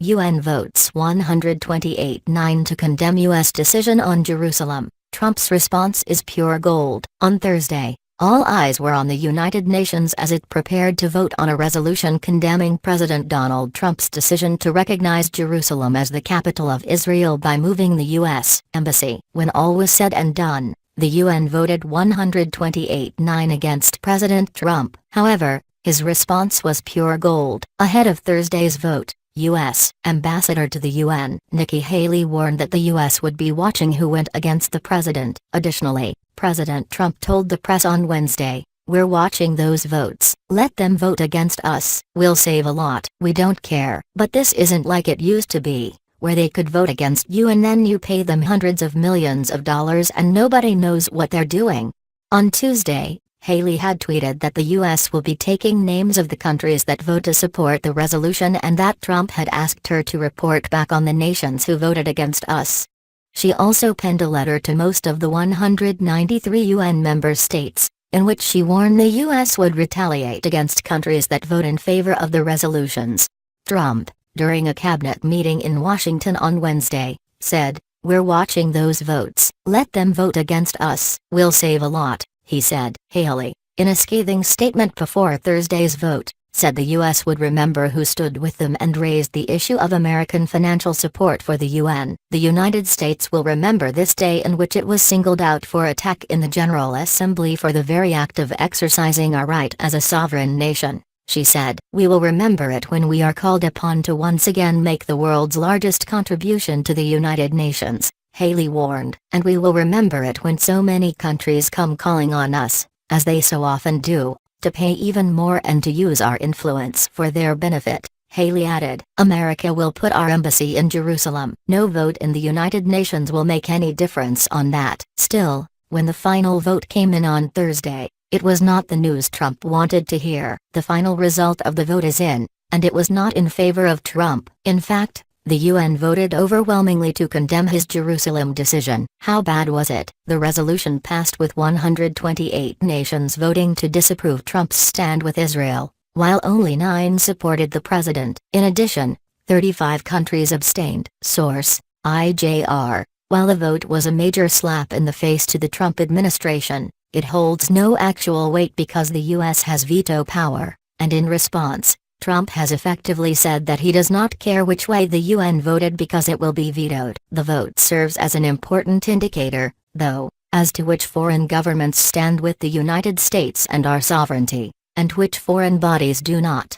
UN votes 128-9 to condemn U.S. decision on Jerusalem. Trump's response is pure gold. On Thursday, all eyes were on the United Nations as it prepared to vote on a resolution condemning President Donald Trump's decision to recognize Jerusalem as the capital of Israel by moving the U.S. embassy. When all was said and done, the UN voted 128-9 against President Trump. However, his response was pure gold. Ahead of Thursday's vote, U.S. Ambassador to the UN, Nikki Haley warned that the U.S. would be watching who went against the president. Additionally, President Trump told the press on Wednesday, "We're watching those votes. Let them vote against us. We'll save a lot. We don't care. But this isn't like it used to be, where they could vote against you and then you pay them hundreds of millions of dollars and nobody knows what they're doing." On Tuesday, Haley had tweeted that the U.S. will be taking names of the countries that vote to support the resolution and that Trump had asked her to report back on the nations who voted against us. She also penned a letter to most of the 193 UN member states, in which she warned the U.S. would retaliate against countries that vote in favor of the resolutions. Trump, during a cabinet meeting in Washington on Wednesday, said, "We're watching those votes. Let them vote against us. We'll save a lot," he said. Haley, in a scathing statement before Thursday's vote, said the U.S. would remember who stood with them and raised the issue of American financial support for the UN. "The United States will remember this day in which it was singled out for attack in the General Assembly for the very act of exercising our right as a sovereign nation," she said. "We will remember it when we are called upon to once again make the world's largest contribution to the United Nations," Haley warned. "And we will remember it when so many countries come calling on us, as they so often do, to pay even more and to use our influence for their benefit," Haley added. "America will put our embassy in Jerusalem. No vote in the United Nations will make any difference on that." Still, when the final vote came in on Thursday, it was not the news Trump wanted to hear. The final result of the vote is in, and it was not in favor of Trump. In fact, the UN voted overwhelmingly to condemn his Jerusalem decision. How bad was it? The resolution passed with 128 nations voting to disapprove Trump's stand with Israel, while only 9 supported the president. In addition, 35 countries abstained. Source: IJR. While the vote was a major slap in the face to the Trump administration, it holds no actual weight because the U.S. has veto power, and in response, Trump has effectively said that he does not care which way the UN voted because it will be vetoed. The vote serves as an important indicator, though, as to which foreign governments stand with the United States and our sovereignty, and which foreign bodies do not.